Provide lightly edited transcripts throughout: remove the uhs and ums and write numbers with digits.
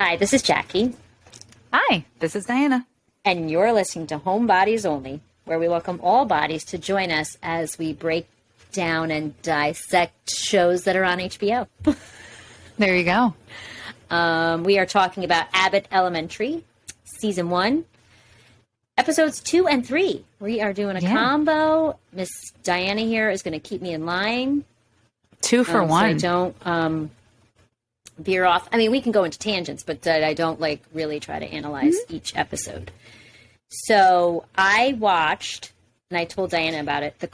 Hi, this is Jackie. Hi, this is Diana. And you're listening to Home Bodies Only, where we welcome all bodies to join us as we break down and dissect shows that are on HBO. There you go. We are talking about Abbott Elementary, Season 1, Episodes 2 and 3. We are doing a combo. Miss Diana here is going to keep me in line. 2 for 1. So I don't veer off. I mean, we can go into tangents, but I don't really try to analyze each episode. So I watched, and I told Diana about it, the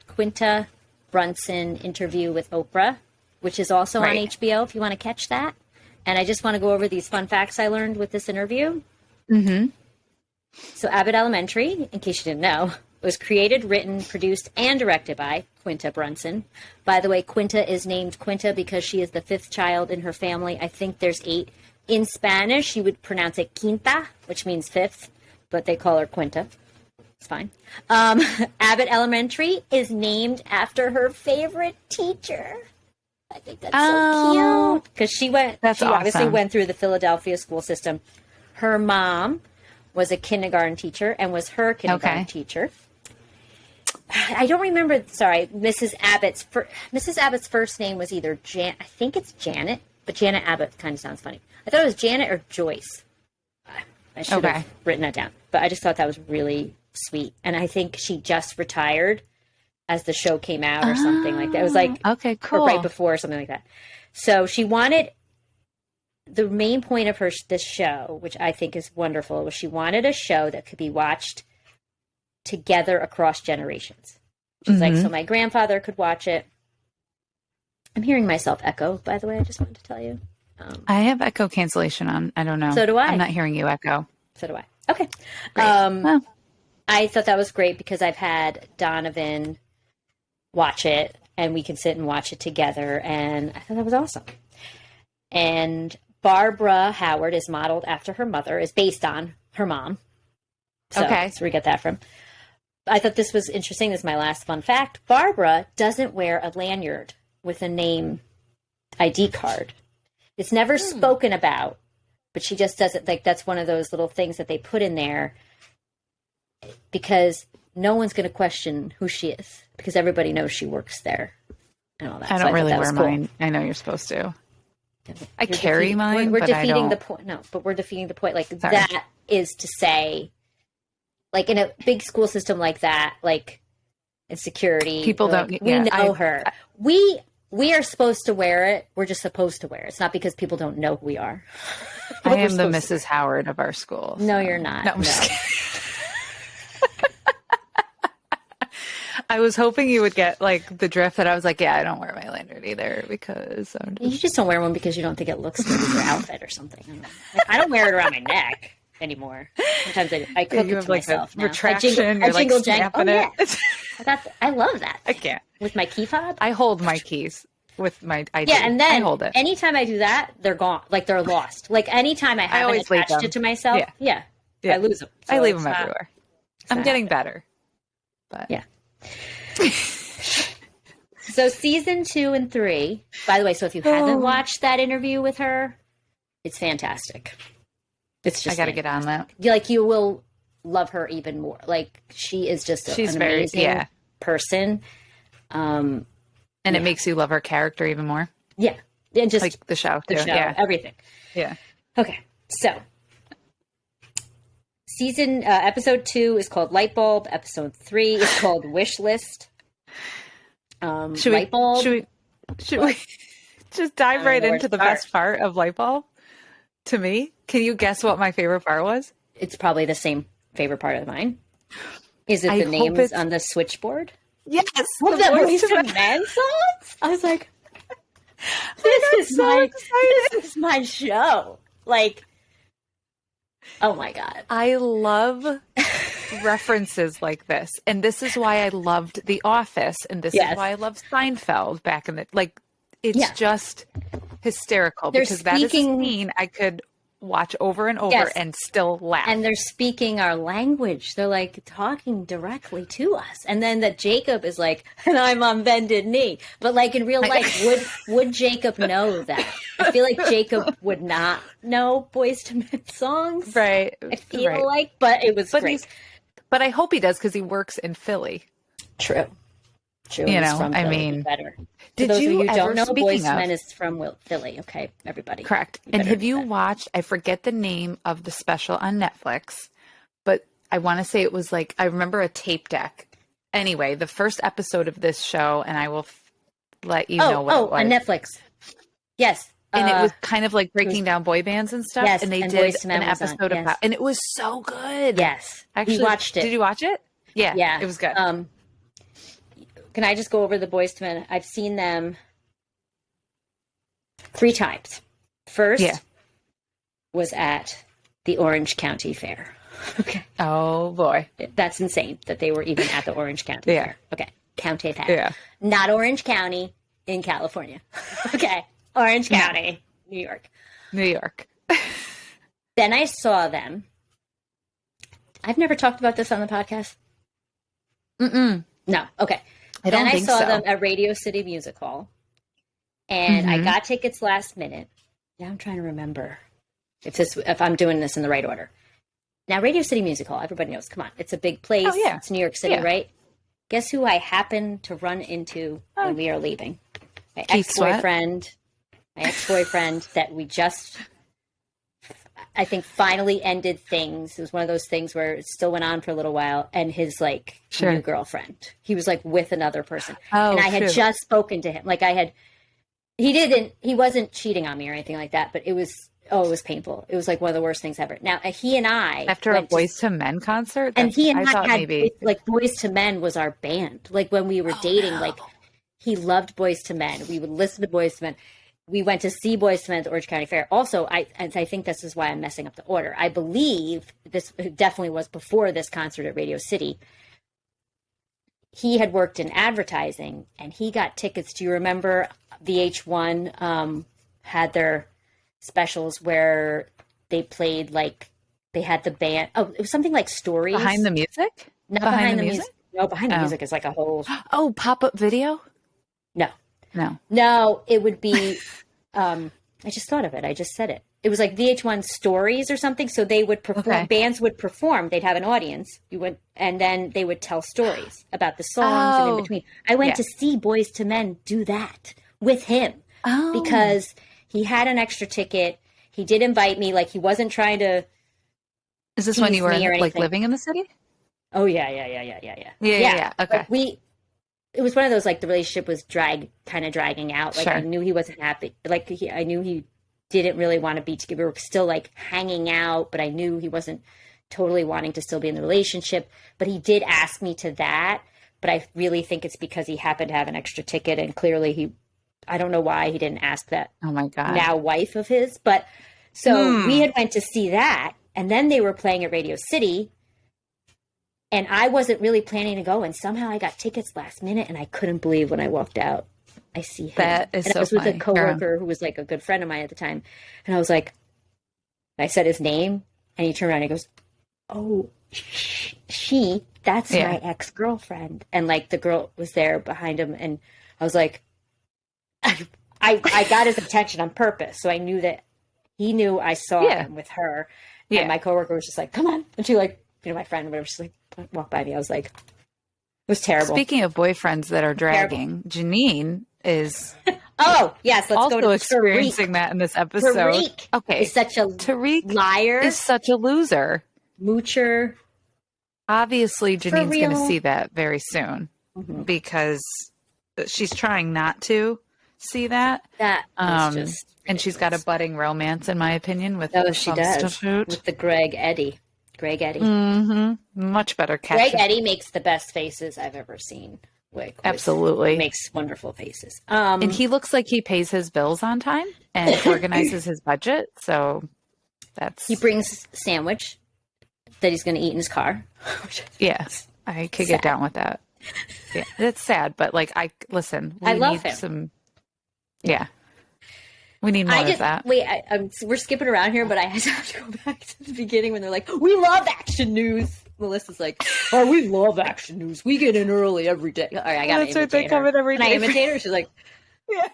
Quinta Brunson interview with Oprah, which is also on HBO if you want to catch that. And I just want to go over these fun facts I learned with this interview. Mm-hmm. So Abbott Elementary, in case you didn't know, was created, written, produced, and directed by Quinta Brunson. By the way, Quinta is named Quinta because she is the 5th child in her family. I think there's 8. In Spanish, you would pronounce it Quinta, which means 5th, but they call her Quinta. It's fine. Abbott Elementary is named after her favorite teacher. I think that's so cute. Because she obviously went through the Philadelphia school system. Her mom was a kindergarten teacher and was her kindergarten teacher. I don't remember. Sorry, Mrs. Abbott's first name was either I think it's Janet, but Janet Abbott kind of sounds funny. I thought it was Janet or Joyce. I should have written that down, but I just thought that was really sweet. And I think she just retired as the show came out or something like that. It was cool. Or right before or something like that. So she wanted, the main point of this show, which I think is wonderful, was she wanted a show that could be watched together across generations. She's so my grandfather could watch it. I'm hearing myself echo, by the way. I just wanted to tell you. I have echo cancellation on. I don't know. So do I. I'm not hearing you echo. So do I. Okay. I thought that was great because I've had Donovan watch it and we can sit and watch it together. And I thought that was awesome. And Barbara Howard is modeled after her mother, is based on her mom. So we get that from. I thought this was interesting. This is my last fun fact. Barbara doesn't wear a lanyard with a name ID card. It's never spoken about, but she just does it. That's one of those little things that they put in there because no one's going to question who she is because everybody knows she works there and all that. I don't really wear mine. I know you're supposed to. I carry mine, we're but defeating I don't. the point. No, but we're defeating the point. That is to say, in a big school system like that, in security, people don't. We know her. We are supposed to wear it. We're just supposed to wear it. It's not because people don't know who we are. I am the Mrs. Howard of our school. No, you're not. No, I'm just kidding. I was hoping you would get the drift that I was I don't wear my lanyard either because you just don't wear one because you don't think it looks good with your outfit or something. I don't wear it around my neck anymore. Sometimes I cook it to myself now. Retraction. I jingle snapping it. Yeah. I love that. I can't. With my key fob? I hold my keys with my ID. Yeah, and then I hold it. Anytime I do that, they're gone. They're lost. Anytime I haven't attached it to myself, I lose them. So I leave them everywhere. I'm getting better. But yeah. So season 2 and 3, by the way, so if you haven't watched that interview with her, it's fantastic. It's just I got to get on that. You will love her even more. She is just an amazing person. And it makes you love her character even more. Yeah. And just the show too. Everything. Yeah. Okay. So episode 2 is called Light Bulb. Episode 3 is called Wish List. Light Bulb. Should we just dive right into the best part of Light Bulb? To me, can you guess what my favorite part was? It's probably the same favorite part of mine. Is it the names on the switchboard? Yes. Well, that Boyz II Men songs? I was like, this is my show. Oh my God. I love references like this. And this is why I loved The Office. And this is why I loved Seinfeld back in the, it's just hysterical because that is a scene I could watch over and over Yes. and still laugh. And they're speaking our language. They're like talking directly to us. And then that Jacob is like, and I'm on bended knee. But like in real life, would Jacob know that? I feel like Jacob would not know Boyz II Men songs. Right. I feel like, but it was great. But I hope he does because he works in Philly. True. You know, I mean, better. Did those you of you who don't know, speaking Boyz II of, Men is from Philly. Okay, everybody. Correct. And have you watched, I forget the name of the special on Netflix, but I want to say it was like, I remember a tape deck. Anyway, the first episode of this show, and I will let you know what it was. On Netflix. Yes. And it was kind of like breaking down boy bands and stuff. Yes, and they and did Boyz II Men an was on, episode yes. about, and it was so good. Yes. Actually, we watched it. Did you watch it? Yeah. Yeah. It was good. Can I just go over the Boyz II Men? I've seen them 3 times. First was at the Orange County Fair. Okay. Oh, boy. That's insane that they were even at the Orange County Fair. Okay. County Fair. Yeah. Not Orange County in California. Okay. Orange County, New York. New York. Then I saw them. I've never talked about this on the podcast. No. Okay. Then I saw them at Radio City Music Hall. And I got tickets last minute. Now I'm trying to remember if I'm doing this in the right order. Now, Radio City Music Hall, everybody knows. Come on. It's a big place. Oh, yeah. It's New York City, right? Guess who I happened to run into when we are leaving? My ex-boyfriend that we just, I think, finally ended things. It was one of those things where it still went on for a little while. And his, like, new girlfriend. He was, like, with another person. And I had just spoken to him. Like, he wasn't cheating on me or anything like that. But it was painful. It was, like, one of the worst things ever. Now, he and I. After a Boyz II Men concert? And he and I had, like, Boyz II Men was our band. Like, when we were dating, like, he loved Boyz II Men. We would listen to Boyz II Men. We went to see Boyz II Men at the Orange County Fair. Also, I think this is why I'm messing up the order. I believe this definitely was before this concert at Radio City. He had worked in advertising, and he got tickets. Do you remember VH1 had their specials where they played, like, they had the band. Oh, it was something like Stories. Behind the Music? Not behind the music. No, Behind the Music is like a whole. Oh, pop-up video? No, it would be, I just thought of it. I just said it. It was like VH1 Stories or something. So they would perform, bands would perform. They'd have an audience. And then they would tell stories about the songs and in between. I went to see Boyz II Men do that with him because he had an extra ticket. He did invite me. Like, he wasn't trying to. Is this when you were like living in the city? Oh, yeah. Yeah. Okay. Like, it was one of those, like, the relationship was kind of dragging out. Like, I knew he wasn't happy. Like, I knew he didn't really want to be together. We were still, like, hanging out, but I knew he wasn't totally wanting to still be in the relationship. But he did ask me to that. But I really think it's because he happened to have an extra ticket. And clearly I don't know why he didn't ask that. Oh, my God. Now wife of his. But so we had went to see that. And then they were playing at Radio City. And I wasn't really planning to go, and somehow I got tickets last minute, and I couldn't believe when I walked out. I see him. That is and I was with a coworker who was like a good friend of mine at the time, and I was like, I said his name, and he turned around and he goes, "Oh, that's my ex-girlfriend," and like the girl was there behind him, and I was like, I got his attention on purpose, so I knew that he knew I saw him with her, and my coworker was just like, "Come on," and she like. My friend, whatever, she's like, walked by me. I was like, it was terrible. Speaking of boyfriends that are dragging, Janine is let's also go to experiencing that in this episode. Tariq is such a liar. Is such a loser. Moocher. Obviously, Janine's going to see that very soon because she's trying not to see that. That is just and she's got a budding romance, in my opinion, with she does. With the Greg Eddy. Much better catch. Greg Eddy makes the best faces I've ever seen. Absolutely. Makes wonderful faces. And he looks like he pays his bills on time and organizes his budget. So he brings sandwich that he's going to eat in his car. Yes. I could get down with that. Yeah. It's sad, but like, I love him. Yeah. We need more of that. Wait, we're skipping around here, but I have to go back to the beginning when they're like, we love action news. Melissa's like, oh, we love action news. We get in early every day. All right, I got to imitate they come in every day. Can I imitate her? She's like,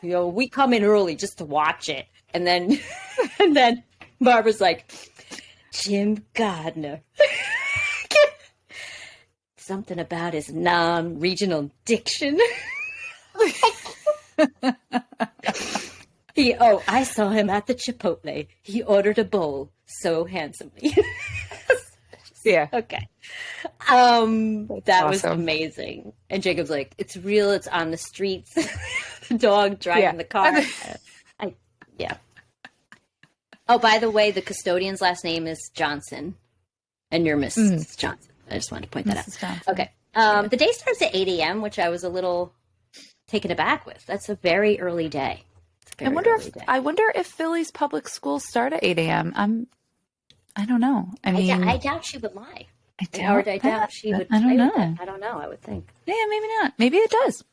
yeah. We come in early just to watch it. And then Barbara's like, Jim Gardner. Something about his non-regional diction. I saw him at the Chipotle. He ordered a bowl so handsomely. Yeah. Okay. That awesome. Was amazing. And Jacob's like, it's real. It's on the streets. The dog driving the car. Yeah. Oh, by the way, the custodian's last name is Johnson, and you're Mrs. Johnson. I just wanted to point that out. Johnson. Okay. The day starts at 8 a.m., which I was a little taken aback with. That's a very early day. I wonder if Philly's public schools start at 8 a.m. I don't know. I doubt she would lie. I doubt she would. I don't know. That. I don't know. I would think. Yeah, maybe not. Maybe it does.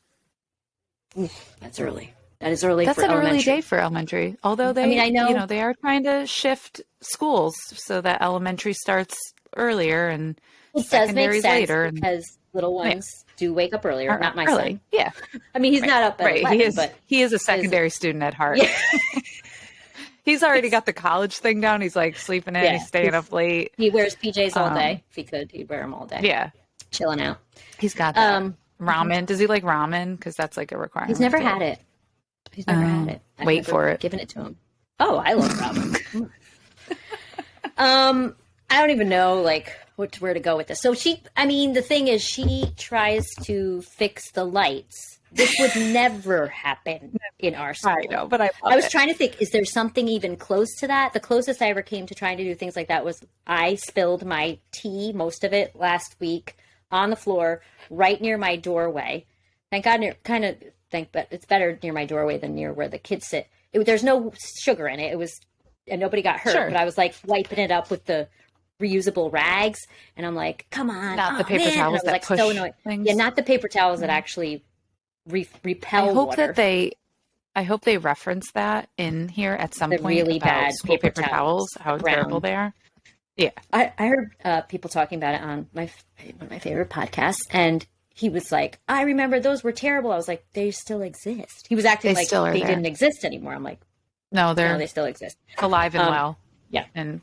That's early. That is early. That's for an elementary. early day for elementary. Although I know they are trying to shift schools so that elementary starts earlier and it does make sense later because little ones do wake up earlier. Not my son. Yeah. I mean, he's not up at 11, he is a secondary student at heart. Yeah. He's already got the college thing down. He's like sleeping in. He's staying up late. He wears PJs all day. If he could, he'd wear them all day. Yeah. Chilling out. He's got that. Ramen. Does he like ramen? Because that's like a requirement. He's never had it. He's never had it. Wait for it. Giving it to him. Oh, I love ramen. I don't even know where to go with this. So the thing is, she tries to fix the lights. This would never happen in our school. I know, but I was trying to think, is there something even close to that? The closest I ever came to trying to do things like that was I spilled my tea, most of it last week, on the floor right near my doorway. Thank God, but it's better near my doorway than near where the kids sit. There's no sugar in it. And nobody got hurt, but I was like wiping it up with the reusable rags. And I'm like, come on. Not the paper towels that push things. Yeah, not the paper towels that actually repel water. I hope they reference that in here at some point. Really bad paper towels, how terrible they are. Yeah, I heard people talking about it on one of my favorite podcasts, and he was like, "I remember those were terrible." I was like, "They still exist." He was acting like they didn't exist anymore. I'm like, "No, they still exist, alive and well." Yeah, and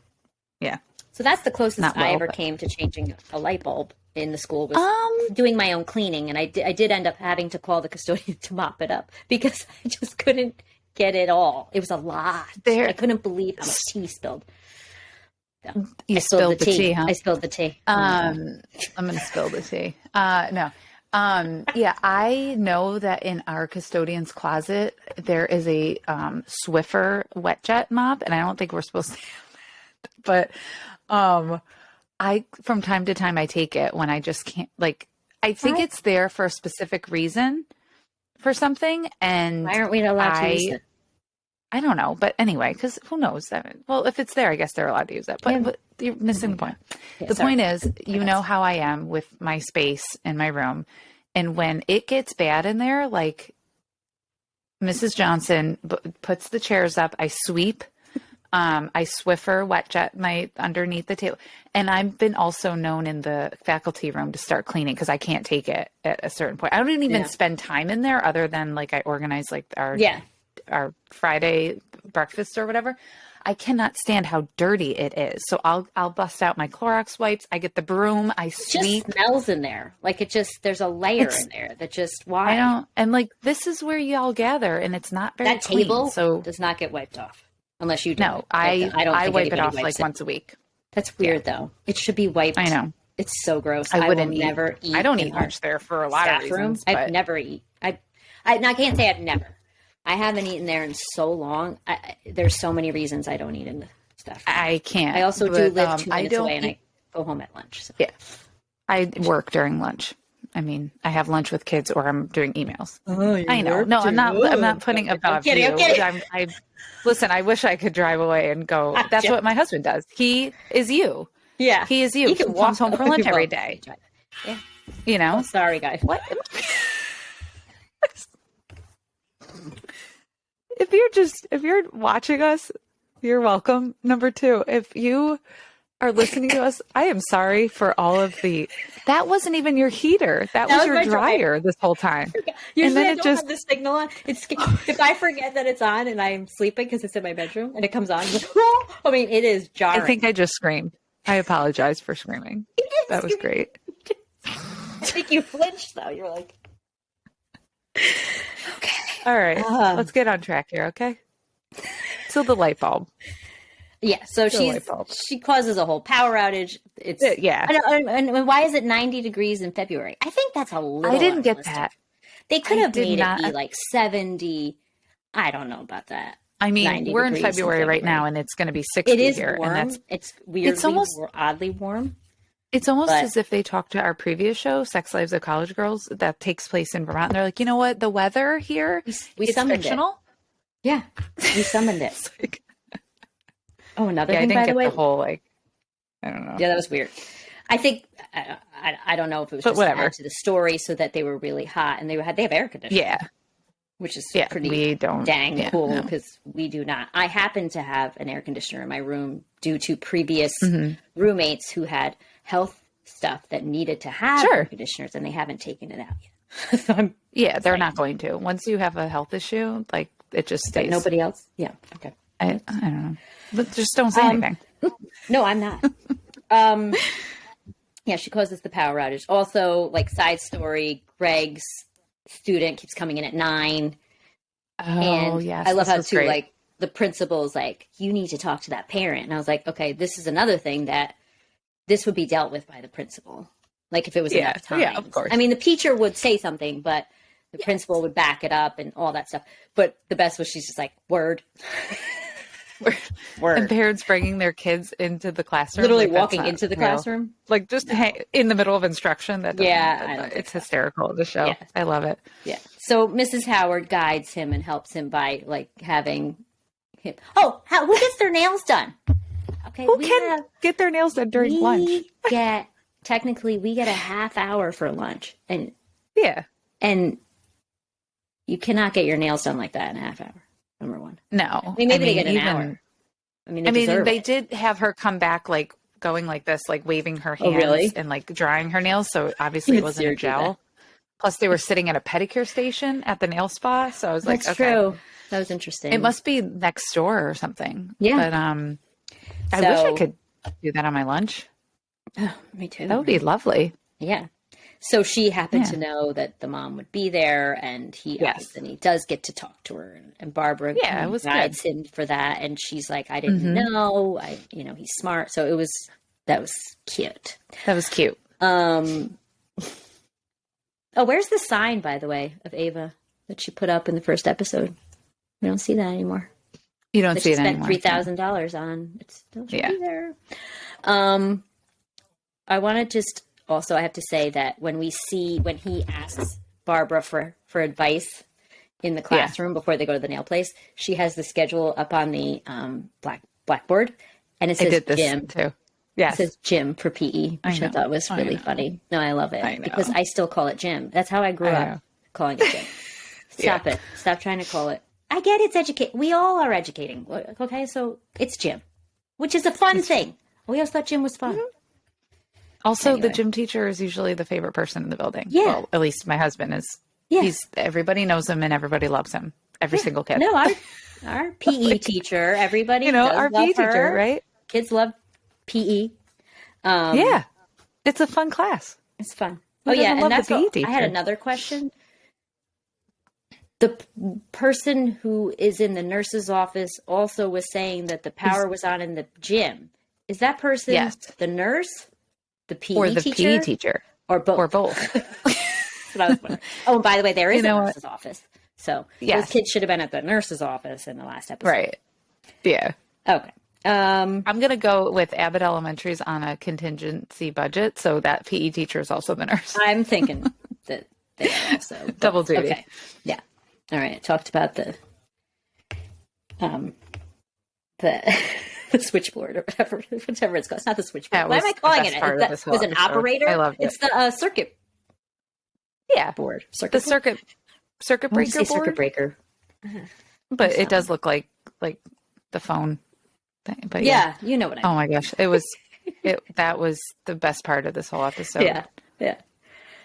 yeah. So that's the closest I ever came to changing a light bulb in the school, was doing my own cleaning. And I did end up having to call the custodian to mop it up because I just couldn't get it all. It was a lot. I couldn't believe how much tea spilled. So, you spilled the tea, huh? I spilled the tea. I'm going to spill the tea. No. Yeah, I know that in our custodian's closet, there is a Swiffer wet jet mop, and I don't think we're supposed to have that. But I, from time to time, I take it when I just can't, I think it's there for a specific reason for something. And why aren't we allowed to use it? I don't know. But anyway, because who knows? Well, if it's there, I guess they're allowed to use it. But you're missing the point. The point is, you know how I am with my space in my room. And when it gets bad in there, like Mrs. Johnson puts the chairs up, I sweep. I Swiffer wet jet my underneath the table. And I've been also known in the faculty room to start cleaning because I can't take it at a certain point. I don't even spend time in there other than I organize our Friday breakfast or whatever. I cannot stand how dirty it is. So I'll bust out my Clorox wipes. I get the broom. I sweep. It just smells in there. There's a layer in there that just, why? I don't. And this is where y'all gather and it's not very clean. That table so does not get wiped off. Unless you do. No, I wipe it off once a week. That's weird though. It should be wiped. I know. It's so gross. I wouldn't never eat. I don't eat lunch there for a lot of reasons. I'd never eat. I can't say I'd never. I haven't eaten there in so long. There's so many reasons I don't eat in the stuff. I can't. I also do live 2 minutes away and I go home at lunch. So. Yeah. I work during lunch. I mean, I have lunch with kids or I'm doing emails. Oh, I know. No, I'm not putting above you. Listen, I wish I could drive away and go. That's what my husband does. He is you. Yeah. He is you. He comes home from lunch every day. Yeah. You know? Oh, sorry, guys. What? if you're watching us, you're welcome. Number two, if you are listening to us, I am sorry for all of that wasn't even your heater. That was your dryer this whole time. Usually and then I don't have the signal on. If I forget that it's on and I'm sleeping because it's in my bedroom and it comes on, I mean, it is jarring. I think I just screamed. I apologize for screaming. That was great. I think you flinched though. You're like, okay. All right. Let's get on track here, okay? So the light bulb. Yeah, so she causes a whole power outage. It's and why is it 90 degrees in February? I think that's a little. I didn't unrealistic. get that. They could have made it be like 70. I don't know about that. I mean, we're in February right now, and it's going to be 60 it is here, warm. And it's weirdly, it's almost oddly warm. It's almost as if they talked to our previous show, Sex Lives of College Girls, that takes place in Vermont. And they're like, you know what? The weather here, we summoned fictional. It. Yeah, we summoned it. Oh, another thing, by the way. The whole, I don't know. Yeah, that was weird. I think, I don't know if it was just added to the story so that they were really hot and they have air conditioning. Yeah. Which is pretty dang cool because we do not. I happen to have an air conditioner in my room due to previous roommates who had health stuff that needed to have air conditioners and they haven't taken it out yet. So they're not going to. Once you have a health issue, like it just stays. But nobody else? Yeah. Okay. I don't know. But just don't say anything. No, I'm not. Yeah, she causes the power outage. Also, like side story, Greg's student keeps coming in at 9. Oh, and yes. I love how too, like the principal's like, you need to talk to that parent. And I was like, okay, this is another thing that this would be dealt with by the principal. Like if it was enough time. Yeah, of course. I mean, the teacher would say something, but the principal would back it up and all that stuff. But the best was she's just like, word. Word. And parents bringing their kids into the classroom. Literally walking into the classroom. Like just in the middle of instruction. It's hysterical, the show. Yeah. I love it. Yeah. So Mrs. Howard guides him and helps him by like having him. Oh, who gets their nails done? Okay. Who can get their nails done during lunch? Technically, we get a half hour for lunch. And you cannot get your nails done like that in a half hour. Number one. No. I mean, maybe they get an hour. I mean, they did have her come back, like, going like this, like, waving her hands and, like, drying her nails. So, obviously, it wasn't a gel. Plus, they were sitting at a pedicure station at the nail spa. So, I was like, that's true. That was interesting. It must be next door or something. Yeah. But I wish I could do that on my lunch. Oh, me too. That would be lovely. Yeah. So she happened to know that the mom would be there, and he does get to talk to her, and Barbara guides him for that, and she's like, "I didn't know, he's smart." So that was cute. That was cute. Oh, where's the sign, by the way, of Ava that she put up in the first episode? We don't see that anymore. You don't see it anymore. She spent $3,000 on. It still should be there. I want to just. Also, I have to say that when he asks Barbara for advice in the classroom before they go to the nail place, she has the schedule up on the blackboard, and it says gym too. Yes. It says gym for PE, which I thought was really funny. No, I love it because I still call it gym. That's how I grew up calling it gym. Stop it. Stop trying to call it. I get it's educate. We all are educating. Okay, so it's gym, which is a fun thing. We always thought gym was fun. Mm-hmm. Also, the gym teacher is usually the favorite person in the building. Yeah. Well, at least my husband is. Yeah. Everybody knows him and everybody loves him. Every single kid. No, our PE teacher, everybody our PE teacher, right? Kids love PE. Yeah. It's a fun class. It's fun. And that's what, I had another question. The person who is in the nurse's office also was saying that the power was on in the gym. Is that person the nurse? The PE teacher? Or both? Or both. That's what I was wondering. Oh, and by the way, there is a nurse's office. So those kids should have been at the nurse's office in the last episode. Right. Yeah. Okay. I'm going to go with Abbott Elementary's on a contingency budget, so that PE teacher is also the nurse. I'm thinking that they are also. Double duty. Okay. Yeah. All right. I talked about the switchboard or whatever it's called. It's not the switchboard. What am I calling it? It was an operator. I love it. It's the circuit. Yeah, board. Circuit breaker. Circuit breaker. But it does look like the phone thing. But yeah, you know what I mean. Oh my gosh. That was the best part of this whole episode. Yeah. Yeah.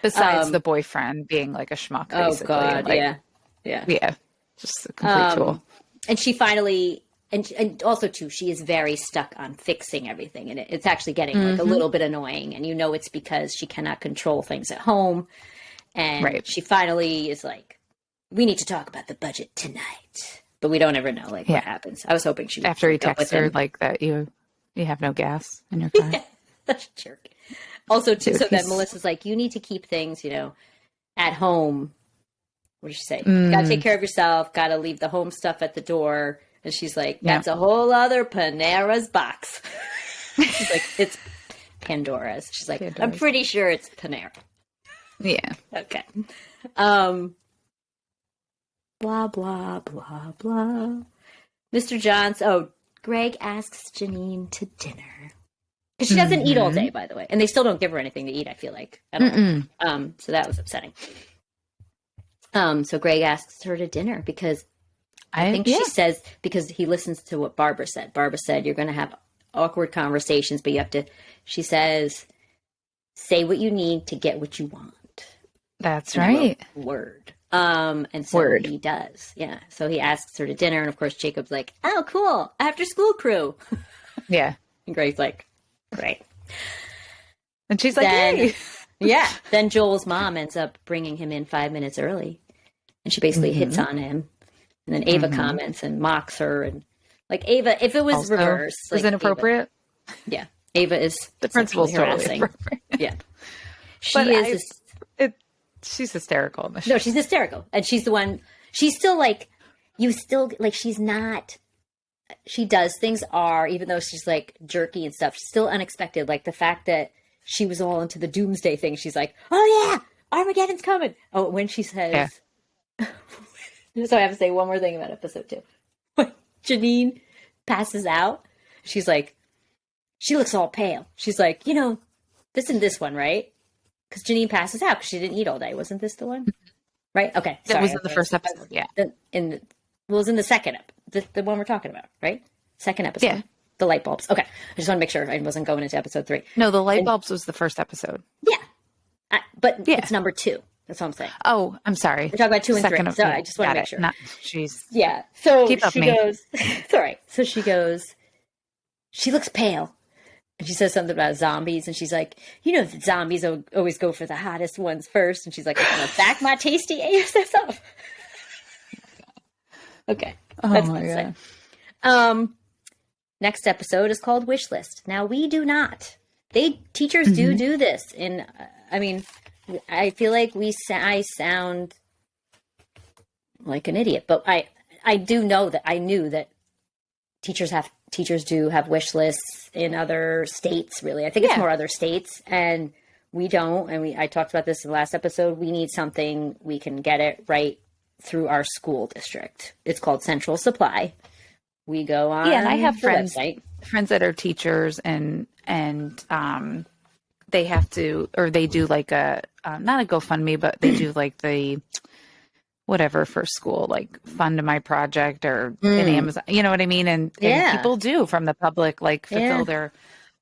Besides the boyfriend being like a schmuck, basically. Oh God, like, yeah. Yeah. Yeah. Just a complete tool. And she finally, and also too, she is very stuck on fixing everything. And it's actually getting like a little bit annoying. And it's because she cannot control things at home. And she finally is like, we need to talk about the budget tonight. But we don't ever know what happens. I was hoping she would. After he texts her like that you have no gas in your car. Such a jerk. Also too, so then Melissa's like, you need to keep things, at home. What did she say? Gotta take care of yourself. Gotta leave the home stuff at the door. And she's like, that's a whole other Panera's box. She's like, it's Pandora's. She's like, Pandora's. I'm pretty sure it's Panera. Yeah. Okay. Blah, blah, blah, blah. Mr. Johns. Oh, Greg asks Janine to dinner. Because she doesn't eat all day, by the way. And they still don't give her anything to eat, I feel like. I don't know. So that was upsetting. So Greg asks her to dinner because I think she says, because he listens to what Barbara said. Barbara said, you're going to have awkward conversations, but you have to, she says, say what you need to get what you want. That's right. Word. And so he does. Yeah. So he asks her to dinner. And of course, Jacob's like, oh, cool. After school crew. Yeah. And Greg's like, great. And she's like, hey. Yeah. Then Joel's mom ends up bringing him in 5 minutes early. And she basically hits on him. And then Ava comments and mocks her. And like Ava, if it was also, reversed. Is inappropriate? Ava is the principal's totally appropriate. Yeah. She's hysterical. No, she's hysterical. And she's the one, she's still like, she's not, she does things even though she's like jerky and stuff, she's still unexpected. Like the fact that she was all into the doomsday thing. She's like, oh yeah, Armageddon's coming. Oh, when she says, so I have to say one more thing about episode 2. When Janine passes out, she's like, she looks all pale. She's like, this and this one, right? Because Janine passes out because she didn't eat all day. Wasn't this the one? Right? Okay. That was in the first episode. Yeah. It was in the second the one we're talking about, right? Second episode. Yeah. The light bulbs. Okay. I just want to make sure I wasn't going into episode 3. No, the light bulbs was the first episode. Yeah. But it's number 2. That's what I'm saying. Oh, I'm sorry. We're talking about 2 and 3. So I just want to make sure. Jeez. Yeah. So Keep she goes, it's all right. So she goes, she looks pale. And she says something about zombies. And she's like, that zombies always go for the hottest ones first. And she's like, I'm going to back my tasty ass up. Okay. That's my God. Next episode is called Wish List. Now, we do not. Teachers do this. And, I feel like I sound like an idiot. But I do know that I knew that teachers do have wish lists in other states, really. I think it's more other states, and we don't. And I talked about this in the last episode. We need something, we can get it right through our school district. It's called Central Supply. We go on I have friends that are teachers and they have to, or they do like a, not a GoFundMe, but they do like the whatever for school, like fund my project or an Amazon, you know what I mean? And people do from the public, like fulfill their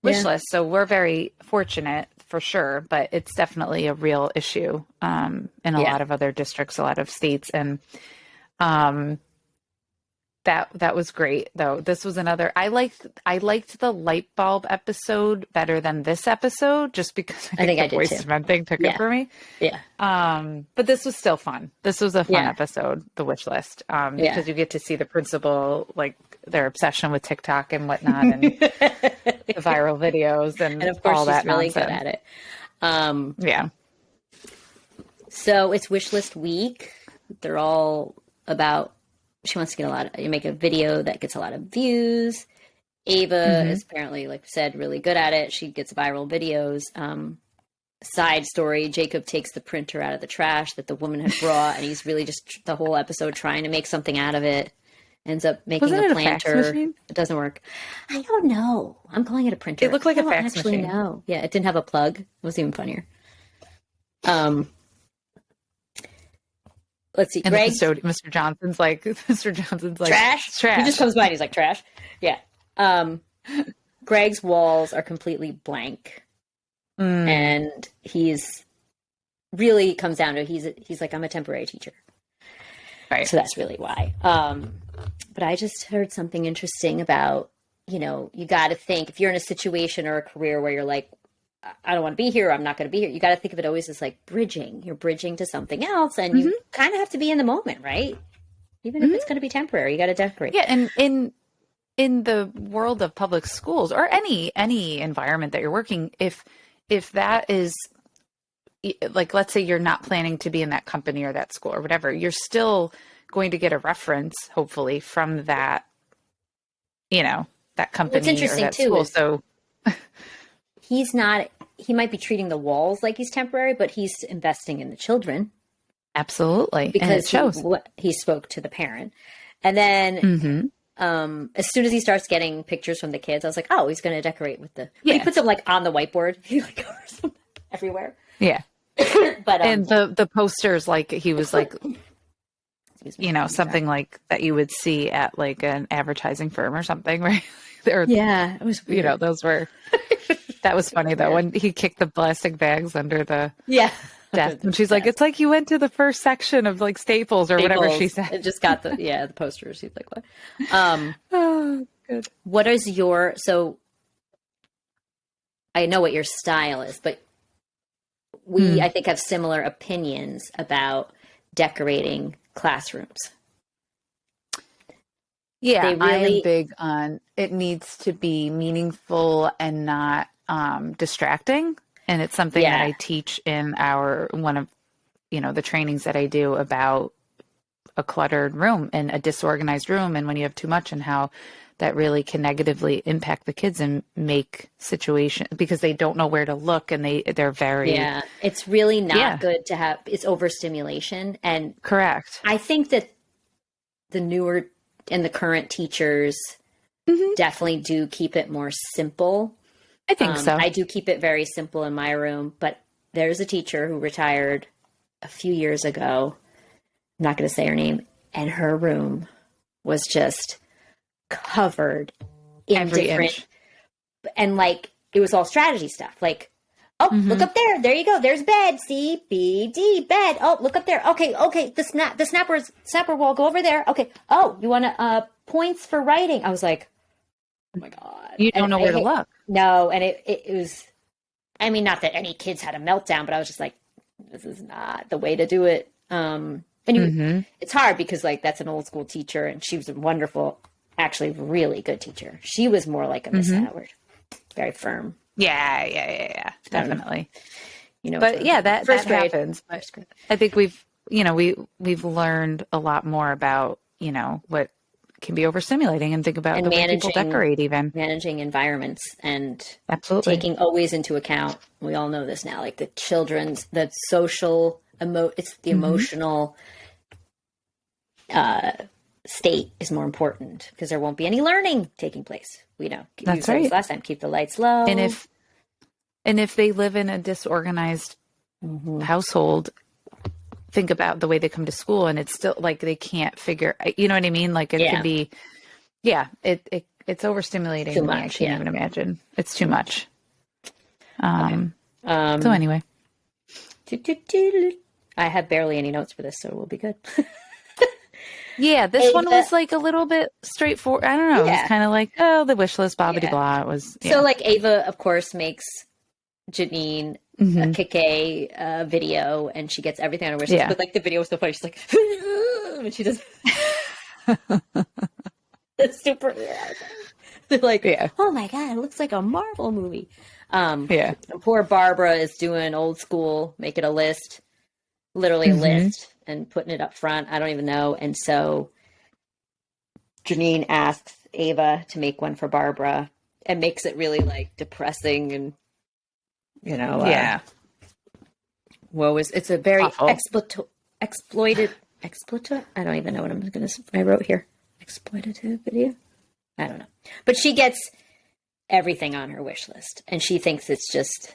wish list. So we're very fortunate for sure, but it's definitely a real issue in a lot of other districts, a lot of states. And that was great though. This was another, I liked the light bulb episode better than this episode, just because I think the voice man thing took it for me. Yeah. But this was still fun. This was a fun episode, the wish list, because you get to see the principal, like their obsession with TikTok and whatnot, and the viral videos and of course all that. She's really good at it. Yeah. So it's wish list week. They're all about, she wants to get you make a video that gets a lot of views. Ava is apparently, like I said, really good at it. She gets viral videos. Side story, Jacob takes the printer out of the trash that the woman had brought, and he's really just the whole episode trying to make something out of it. Ends up making a planter. It doesn't work. I don't know. I'm calling it a printer. It looked like a fax machine. No. Yeah, it didn't have a plug. It was even funnier. let's see. And Greg, Mr. Johnson's like, trash. It's trash. He just comes by and he's like, trash. Yeah. Greg's walls are completely blank. And he's really comes down to, he's like, I'm a temporary teacher. Right. So that's really why. But I just heard something interesting about, you know, you got to think if you're in a situation or a career where you're like, I don't want to be here, or I'm not going to be here. You got to think of it always as like bridging. You're bridging to something else, and you kind of have to be in the moment, right? Even if it's going to be temporary, you got to decorate. Yeah, and in the world of public schools or any environment that you're working, if that is like, let's say you're not planning to be in that company or that school or whatever, you're still going to get a reference, hopefully, from that, you know, that company What's interesting or that too school. is So he might be treating the walls like he's temporary, but he's investing in the children. Absolutely. Because and it shows. He spoke to the parent. And then as soon as he starts getting pictures from the kids, I was like, oh, he's going to decorate with he puts them like on the whiteboard. He like covers them everywhere. Yeah. But and the posters, like he was like, you know, something like that you would see at like an advertising firm or something, right? Yeah, it was weird. You know, those were, that was funny though, when he kicked the plastic bags under the desk. And she's like, it's like you went to the first section of like Staples or whatever she said. It just got the posters. He's like, what? Oh, good. What is so I know what your style is, but we, I think, have similar opinions about decorating classrooms. Yeah, I am big on it needs to be meaningful and not distracting. And it's something that I teach in one of, you know, the trainings that I do about a cluttered room and a disorganized room. And when you have too much and how that really can negatively impact the kids and make situations because they don't know where to look and they're very. Yeah, it's really not good to have, it's overstimulation. And correct. I think that the newer and the current teachers definitely do keep it more simple. I think so. I do keep it very simple in my room, but there's a teacher who retired a few years ago. I'm not going to say her name. And her room was just covered in every different, inch. And like, it was all strategy stuff. Like, oh, look up there. There you go. There's bed. C, B, D, bed. Oh, look up there. Okay. The snapper wall, go over there. Okay. Oh, you want points for writing. I was like, oh my God. You don't know where to look. No. And it was, I mean, not that any kids had a meltdown, but I was just like, this is not the way to do it. And it's hard because like, that's an old school teacher and she was a wonderful, actually really good teacher. She was more like a Miss Howard, very firm. Yeah. Definitely. You know, but yeah, that grade happens. But I think we've learned a lot more about, you know, what can be overstimulating and think about and the way people decorate, even managing environments and absolutely taking always into account. We all know this now, like the children's, the social, it's the emotional state is more important because there won't be any learning taking place. We know. That's right. Last time, keep the lights low. And if they live in a disorganized household, think about the way they come to school and it's still like they can't figure, you know what I mean? Like it could be, it's overstimulating. Too much, I can't even imagine. It's too much. So anyway. I have barely any notes for this, so we'll be good. Yeah, this one was like a little bit straightforward. I don't know. Yeah. It was kind of like, oh, the wish list, blah, blah, blah. It was, So like Ava, of course, makes Janine a Kike video and she gets everything on her wish list. But like the video was so funny. She's like, and she does. It's super. They're like, oh my God, it looks like a Marvel movie. Poor Barbara is doing old school, make it a list, literally a list. And putting it up front. I don't even know. And so Janine asks Ava to make one for Barbara and makes it really like depressing and, you know, it's a very exploited, I don't even know what I wrote here. Exploitative video. I don't know. But she gets everything on her wish list and she thinks it's just,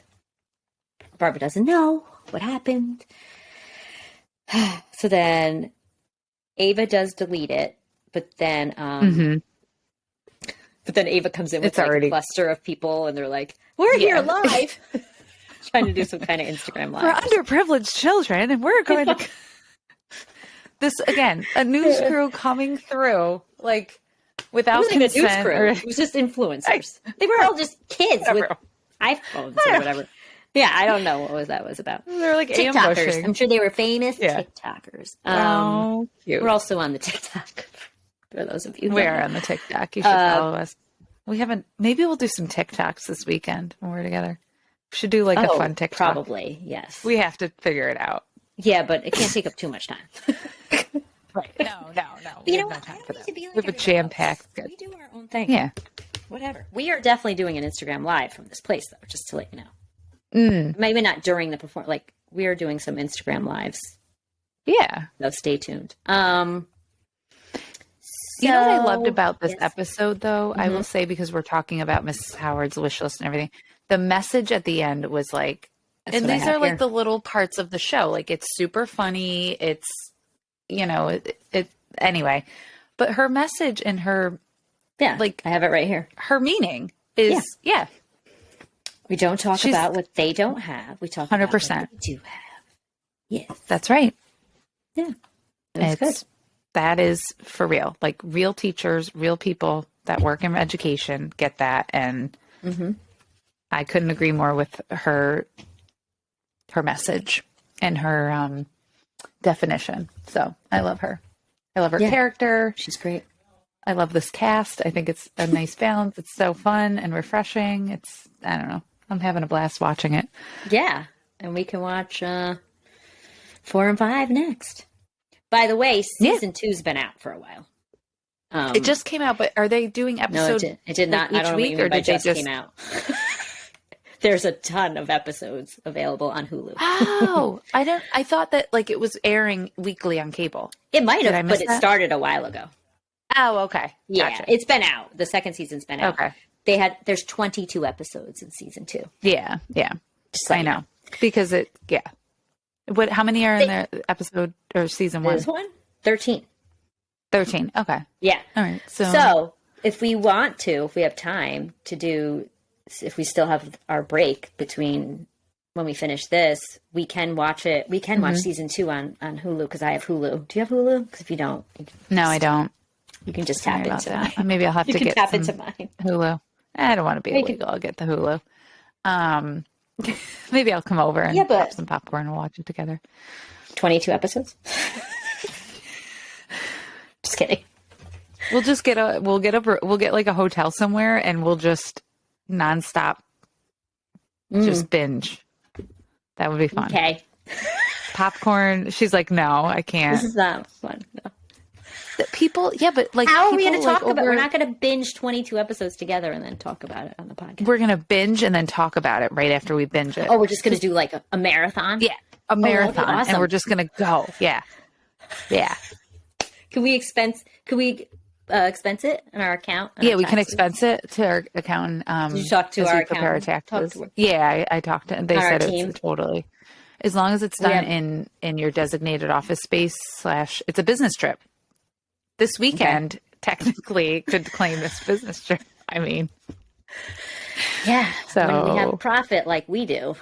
Barbara doesn't know what happened. So then Ava does delete it, but then Ava comes in with It's like already a cluster of people, and they're like, "We're here live," trying to do some kind of Instagram live for underprivileged children, and we're going to this again, a news crew coming through like without It wasn't even a news consent. crew. It was just influencers. They were all just kids with iPhones or whatever. Yeah, I don't know what that was about. They're like TikTokers. ambushing. I'm sure they were famous TikTokers. Cute. We're also on the TikTok. For those of you, we're on the TikTok. You should follow us. We haven't. Maybe we'll do some TikToks this weekend when we're together. We should do like a fun TikTok. Probably, yes. We have to figure it out. Yeah, but it can't take up too much time. Right? No. You know no what? time I for don't that. need to be like we have a jam-packed schedule. We do our own thing. Yeah. Whatever. We are definitely doing an Instagram live from this place, though, just to let you know. Maybe not during the performance. Like, we are doing some Instagram lives. Yeah. So stay tuned. You know what I loved about this episode, though? I will say, because we're talking about Mrs. Howard's wish list and everything, the message at the end was like, and these are like the little parts of the show. Like, it's super funny. It's, you know, anyway. But her message and her, like, I have it right here. Her meaning is, we don't talk about what they don't have. We talk 100%. About what they do have. Yes. That's right. Yeah. That's good. That is for real. Like, real teachers, real people that work in education get that. And I couldn't agree more with her message and her definition. So I love her. I love her character. She's great. I love this cast. I think it's a nice balance. It's so fun and refreshing. I don't know. I'm having a blast watching it. Yeah. And we can watch 4 and 5 next. By the way, season 2's been out for a while. It just came out, but are they doing episodes? No, it did not. Like, each week, or did they just came out? There's a ton of episodes available on Hulu. Oh, I thought that like it was airing weekly on cable. It might have, but it started a while ago. Oh, okay. Yeah, gotcha. It's been out. The second season's been out. Okay. There's 22 episodes in season 2. Yeah. Just I know. Because how many are in the episode or season 1? There's 1? 13. 13. Okay. Yeah. All right. So if we have time to do, if we still have our break between when we finish this, we can watch it. We can watch season 2 on Hulu because I have Hulu. Do you have Hulu? Because if you don't. No, I don't. You can just tap into that. Maybe I'll have to get tap into mine. Hulu. I don't want to be illegal. I'll get the Hulu. Maybe I'll come over and pop some popcorn and watch it together. 22 episodes? Just kidding. We'll get like a hotel somewhere and we'll just nonstop just binge. That would be fun. Okay. Popcorn. She's like, no, I can't. This is not fun. No. People, but like, how are we going to talk about it? We're not going to binge 22 episodes together and then talk about it on the podcast. We're going to binge and then talk about it right after we binge it. Oh, we're just going to do like a marathon? Yeah, a marathon. Awesome. And we're just going to go. Yeah. Can we expense it in our account? Yeah, we can expense it to our account. Did you talk to our accountant? Prepare taxes. I talked to. They said it's totally, as long as it's done in your designated office space / it's a business trip. This weekend technically could claim this business trip. I mean, yeah. So when we have profit like we do,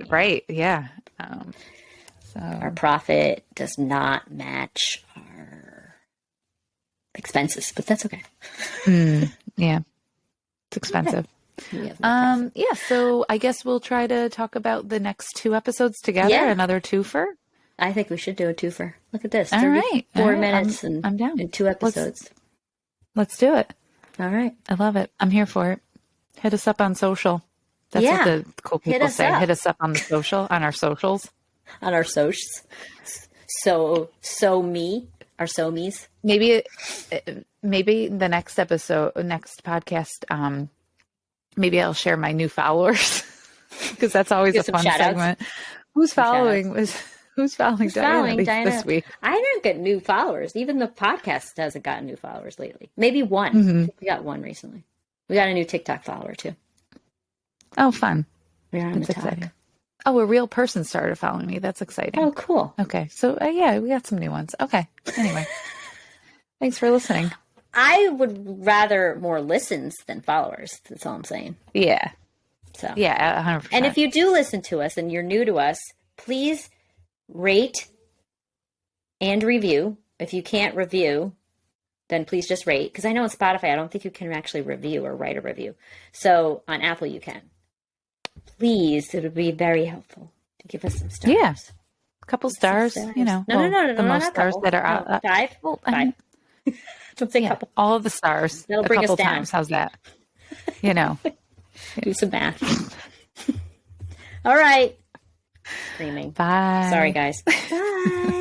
right? Yeah. So our profit does not match our expenses, but that's okay. Yeah, it's expensive. So I guess we'll try to talk about the next 2 episodes together. Yeah. Another twofer. I think we should do a twofer. Look at this. All right. 4 minutes I'm down. And 2 episodes. Let's do it. All right. I love it. I'm here for it. Hit us up on social. That's what the cool people say. Hit us up on the social, on our socials. On our socials. Our so-me's. Maybe the next podcast, maybe I'll share my new followers because that's always a fun segment. Who's following Diana this week? I didn't get new followers. Even the podcast hasn't gotten new followers lately. Maybe one. Mm-hmm. We got one recently. We got a new TikTok follower too. Oh, fun. We're on the TikTok. Oh, a real person started following me. That's exciting. Oh, cool. Okay. So, yeah, we got some new ones. Okay. Anyway, thanks for listening. I would rather more listens than followers. That's all I'm saying. Yeah. So yeah, 100%. And if you do listen to us and you're new to us, please rate and review. If you can't review, then please just rate. Because I know on Spotify, I don't think you can actually review or write a review. So on Apple, you can. Please, it would be very helpful to give us some stars. Yeah. A couple stars, you know. No, the most stars that are out. 5. Well, 5. Don't say couple. All of the stars. That'll a bring couple us down. times. How's that? You know. Do some math. All right. Screaming. Bye. Sorry, guys. Bye.